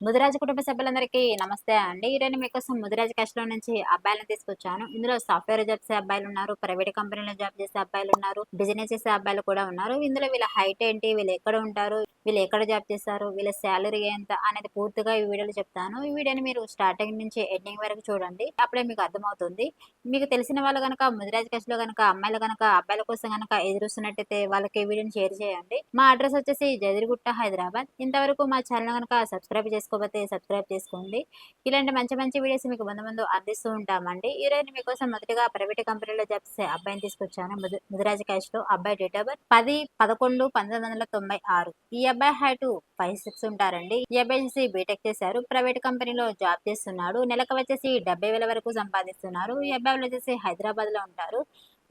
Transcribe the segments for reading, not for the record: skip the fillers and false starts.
ముదిరాజు కుటుంబ సభ్యులందరికీ నమస్తే అండి. ఈరోజు మీకోసం ముదిరాజు క్యాస్ట్‌లో నుంచి అబ్బాయిలని తీసుకొచ్చాను. ఇందులో సాఫ్ట్‌వేర్ జాబ్ చేసే అబ్బాయిలున్నారు, ప్రైవేట్ కంపెనీలో జాబ్ చేసే అబ్బాయిలున్నారు, బిజినెస్ చేసే అబ్బాయిలు కూడా ఉన్నారు. ఇందులో వీళ్ళ హైట్ ఏంటి, వీళ్ళు ఎక్కడ ఉంటారు, వీళ్ళు ఎక్కడ జాబ్ చేస్తారు, వీళ్ళ సాలరీ ఎంత అనేది పూర్తిగా ఈ వీడియోలో చెప్తాను. ఈ వీడియోని మీరు స్టార్టింగ్ నుంచి ఎండింగ్ వరకు చూడండి. అప్పుడే మీకు అర్థమవుతుంది. మీకు తెలిసిన వాళ్ళు గనక ముదిరాజు క్యాస్ట్‌లో గనక అమ్మాయిలు గనక అబ్బాయిల కోసం గనక ఎదురుస్తున్నట్టయితే వాళ్ళకి ఈ వీడియోని షేర్ చేయండి. మా అడ్రెస్ వచ్చేసి జదిరిగుట్ట, హైదరాబాద్. ఇంతవరకు మా ఛానల్ గనక సబ్స్క్రైబ్ చేసుకోకపోతే సబ్స్క్రైబ్ చేసుకోండి. ఇలాంటి మంచి మంచి వీడియోస్ మీకు ముందు ముందు అందిస్తూ ఉంటామండి. ఈరోజు మీకోసం మొదటిగా ప్రైవేట్ కంపెనీలో జాబ్ చేసే అబ్బాయిని తీసుకొచ్చాను. ముదిరాజ్ క్యాస్ట్‌లో అబ్బాయి డేట్ ఆఫ్ బర్త్ 10/11/1996. ఈ అబ్బాయి హైట్ 5'6" ఉంటారండి. ఈ అబ్బాయి వచ్చేసి బీటెక్ చేశారు. ప్రైవేట్ కంపెనీలో జాబ్ చేస్తున్నాడు. నెలకు వచ్చేసి 70,000 వరకు సంపాదిస్తున్నారు. ఈ అబ్బాయి వాళ్ళు వచ్చేసి హైదరాబాద్ లో ఉంటారు.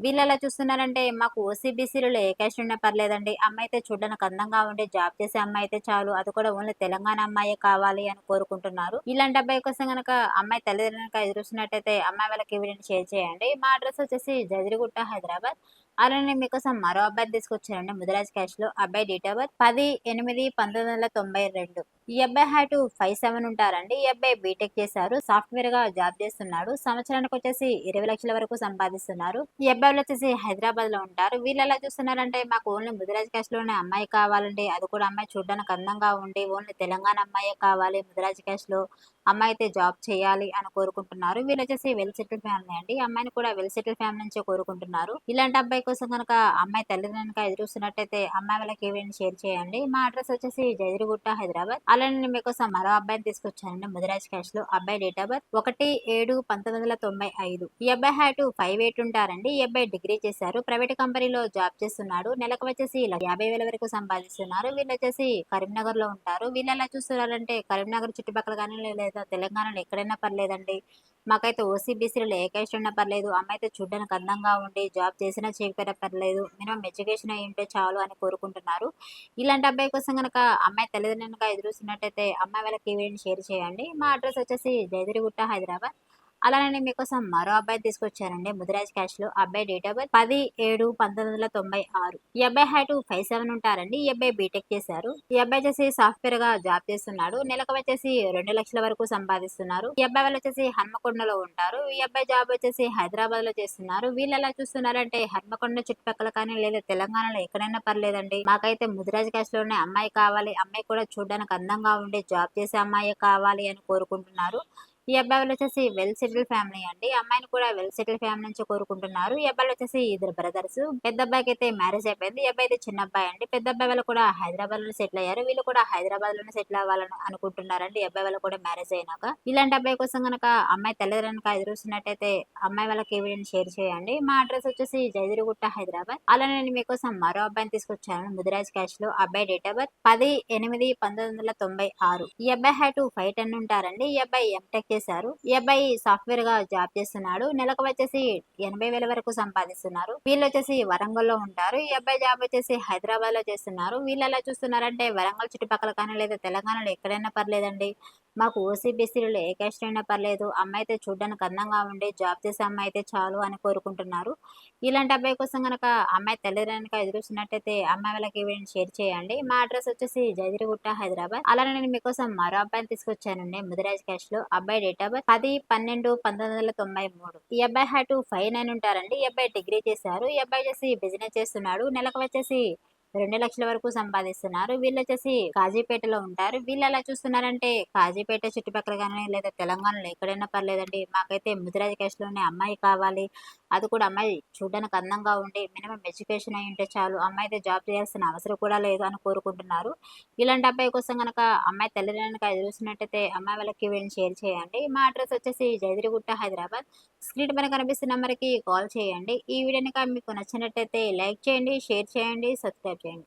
వీళ్ళెలా చూస్తున్నారంటే, మాకు ఓసీబీసీలలో ఏ క్యాస్ట్ ఉన్నా పర్లేదండి. అమ్మాయి అయితే చూడడానికి అందంగా ఉండి జాబ్ చేసే అమ్మాయి అయితే చాలు. అది కూడా ఓన్లీ తెలంగాణ అమ్మాయే కావాలి అని కోరుకుంటున్నారు. ఇలాంటి అబ్బాయి కోసం గనక అమ్మాయి తల్లిదండ్రులు గనక ఎదురుస్తున్నట్టయితే అమ్మాయి వాళ్ళకి ఈ వీడియోని షేర్ చేయండి. మా అడ్రస్ వచ్చేసి జదిరిగుట్ట, హైదరాబాద్. అలానే మీకోసం మరో అబ్బాయిని తీసుకొచ్చానండి ముదిరాజ్ క్యాస్ట్‌లో. అబ్బాయి డేట్ ఆఫ్ బర్త్ 10/8/1992. ఈ అబ్బాయి హైట్ 5'7" ఉంటారండి. ఈ అబ్బాయి బీటెక్ చేశారు. సాఫ్ట్‌వేర్‌గా జాబ్ చేస్తున్నాడు. సంవత్సరానికి వచ్చేసి 20,00,000 వరకు సంపాదిస్తున్నారు. ఈ అబ్బాయిలు వచ్చేసి హైదరాబాద్‌లో ఉంటారు. వీళ్ళు ఎలా చూస్తున్నారంటే, మాకు ఓన్లీ ముదిరాజ్ క్యాస్ట్‌లోనే అమ్మాయి కావాలండి. అది కూడా అమ్మాయి చూడడానికి అందంగా ఉండి, ఓన్లీ తెలంగాణ అమ్మాయే కావాలి. ముదిరాజ్ క్యాస్ట్‌లో అమ్మాయి అయితే జాబ్ చేయాలి అని కోరుకుంటున్నారు. వీళ్ళొచ్చేసి వెల్ సెటిల్డ్ ఫ్యామిలీ అండి. అమ్మాయిని కూడా వెల్ సెటిల్డ్ ఫ్యామిలీ నుంచే కోరుకుంటున్నారు. ఇలాంటి అబ్బాయి కోసం గనక అమ్మాయి తల్లిదండ్రులు గనక ఎదురుస్తున్నట్టయితే అమ్మాయి వాళ్ళకి ఈ వీడియోని షేర్ చేయండి. మా అడ్రస్ వచ్చేసి జైదిరిగుట్ట, హైదరాబాద్. అలానే నేను మీకోసం మరో అబ్బాయిని తీసుకొచ్చానండి ముదిరాజ్ క్యాస్ట్‌లో. అబ్బాయి డేట్ ఆఫ్ బర్త్ 1/7/1995. ఈ అబ్బాయి హైట్ 5'8" ఉంటారండి. ఈ అబ్బాయి డిగ్రీ చేశారు. ప్రైవేట్ కంపెనీలో జాబ్ చేస్తున్నాడు. నెలకు వచ్చేసి 50,000 వరకు సంపాదిస్తున్నారు. వీళ్ళొచ్చేసి కరీంనగర్ లో ఉంటారు. వీళ్ళు ఎలా చూస్తున్నారంటే, కరీంనగర్ చుట్టుపక్కల కానీ లేదా తెలంగాణలో ఎక్కడైనా పర్లేదండి. మాకైతే ఓసీబీసీలో ఏ క్యాస్ట్ ఉన్నా పర్లేదు. అమ్మాయి అయితే చూడడానికి అందంగా ఉండి జాబ్ చేసినా చేయకపోయినా పర్లేదు. మినిమం ఎడ్యుకేషన్ అయి ఉంటే చాలు అని కోరుకుంటున్నారు. ఇలాంటి అబ్బాయి కోసం గనక అమ్మాయి తల్లిదండ్రులు గనక ఎదురుస్తున్నట్టయితే అమ్మాయి వాళ్ళకి ఈ వీడియోని షేర్ చేయండి. మా అడ్రస్ వచ్చేసి జయదిరిగుట్ట, హైదరాబాద్. అలానే నేను మీకోసం మరో అబ్బాయిని తీసుకొచ్చానండి ముదిరాజ్ క్యాస్ట్‌లో. అబ్బాయి డేట్ ఆఫ్ బర్త్ 10/7/1996. ఈ అబ్బాయి హైట్ 5'7" ఉంటారండి. ఈ అబ్బాయి బీటెక్ చేశారు. ఈ అబ్బాయి వచ్చేసి సాఫ్ట్‌వేర్‌గా జాబ్ చేస్తున్నాడు. నెలకు వచ్చేసి 2,00,000 వరకు సంపాదిస్తున్నారు. ఈ అబ్బాయి వాళ్ళు వచ్చేసి హన్మకొండలో ఉంటారు. ఈ అబ్బాయి జాబ్ వచ్చేసి హైదరాబాద్‌లో చేస్తున్నారు. వీళ్ళు ఎలా చూస్తున్నారంటే, హన్మకొండ చుట్టుపక్కల కానీ లేదా తెలంగాణలో ఎక్కడైనా పర్లేదండి. మాకైతే ముదిరాజ్ క్యాస్ట్‌లోనే అమ్మాయి కావాలి. అమ్మాయి కూడా చూడడానికి అందంగా ఉండి జాబ్ చేసే అమ్మాయే కావాలి అని కోరుకుంటున్నారు. ఈ అబ్బాయి వాళ్ళొచ్చేసి వెల్ సెటిల్డ్ ఫ్యామిలీ అండి. అమ్మాయిని కూడా వెల్ సెటిల్డ్ ఫ్యామిలీ నుంచి కోరుకుంటున్నారు. ఈ అబ్బాయిలొచ్చేసి ఇద్దరు బ్రదర్స్. పెద్ద అబ్బాయికైతే మ్యారేజ్ అయిపోయింది. ఈ అబ్బాయి అయితే చిన్న అబ్బాయి అండి. పెద్ద అబ్బాయి వాళ్ళు కూడా హైదరాబాద్‌లోనే సెటిల్ అయ్యారు. వీళ్ళు కూడా హైదరాబాద్‌లోనే సెటిల్ అవ్వాలని అనుకుంటున్నారండి. ఈ అబ్బాయి వాళ్ళు కూడా మ్యారేజ్ అయినాక. ఇలాంటి అబ్బాయి కోసం గనక అమ్మాయి తల్లిదండ్రులు గనక ఎదురుస్తున్నట్టయితే అమ్మాయి వాళ్ళకి ఈ వీడియోని షేర్ చేయండి. మా అడ్రస్ వచ్చేసి జయదిరిగుట్ట, హైదరాబాద్. అలానే నేను మీకోసం మరో అబ్బాయిని తీసుకొచ్చాను ముదిరాజ్ క్యాస్ట్‌లో. అబ్బాయి డేట్ ఆఫ్ బర్త్ 10/8/1996. ఈ అబ్బాయి హైట్ 5'10" ఉంటారండి. ఈ అబ్బాయి ఎంటెక్ చేశారు. ఈ అబ్బాయి సాఫ్ట్‌వేర్ గా జాబ్ చేస్తున్నాడు. నెలకు వచ్చేసి 80,000 వరకు సంపాదిస్తున్నారు. వీళ్ళొచ్చేసి వరంగల్‌లో ఉంటారు. ఈ అబ్బాయి జాబ్ వచ్చేసి హైదరాబాద్‌లో చేస్తున్నారు. వీళ్ళు ఎలా చూస్తున్నారంటే, వరంగల్ చుట్టుపక్కల కానీ లేదా తెలంగాణలో ఎక్కడైనా పర్లేదండి. మాకు ఓసీబీసీలలో ఏ క్యాస్ట్ అయినా పర్లేదు. అమ్మాయి అయితే చూడడానికి అందంగా ఉండి జాబ్ చేసే అమ్మాయి అయితే చాలు అని కోరుకుంటున్నారు. ఇలాంటి అబ్బాయి కోసం గనక అమ్మాయి తల్లిదండ్రులు గనక ఎదురుస్తున్నట్టయితే అమ్మాయి వాళ్ళకి ఈ వీడియోని షేర్ చేయండి. మా అడ్రస్ వచ్చేసి జయదిరిగుట్ట, హైదరాబాద్. అలానే నేను మీకోసం మరో అబ్బాయిని తీసుకొచ్చానండి ముదిరాజ్ క్యాస్ట్‌లో. అబ్బాయి డేట్ ఆఫ్ బర్త్ 10/12/1993. ఈ అబ్బాయి హైట్ 5'9" ఉంటారండి. ఈ అబ్బాయి డిగ్రీ చేశారు. ఈ అబ్బాయి వచ్చేసి బిజినెస్ చేస్తున్నాడు. నెలకు వచ్చేసి 2,00,000 వరకు సంపాదిస్తున్నారు. వీళ్ళొచ్చేసి కాజీపేటలో ఉంటారు. వీళ్ళు ఎలా చూస్తున్నారంటే, కాజీపేట చుట్టుపక్కల గాని లేదా తెలంగాణలో ఎక్కడైనా పర్లేదండి. మాకైతే ముదిరాజ్ క్యాస్ట్‌లోనే అమ్మాయి కావాలి. అది కూడా అమ్మాయి చూడడానికి అందంగా ఉండి మినిమం ఎడ్యుకేషన్ అయి ఉంటే చాలు. అమ్మాయి అయితే జాబ్ చేయాల్సిన అవసరం కూడా లేదు అని కోరుకుంటున్నారు. ఇలాంటి అబ్బాయి కోసం గనక అమ్మాయి తల్లిదండ్రులు గనక ఎదురుస్తున్నట్టయితే అమ్మాయి వాళ్ళకి వీడియోని షేర్ చేయండి. మా అడ్రస్ వచ్చేసి జయదిరిగుట్ట, హైదరాబాద్. స్క్రీన్ పైన కనిపిస్తున్న నంబర్‌కి కాల్ చేయండి. ఈ వీడియో గనక మీకు నచ్చినట్టయితే లైక్ చేయండి, షేర్ చేయండి, సబ్స్క్రైబ్ చేయండి.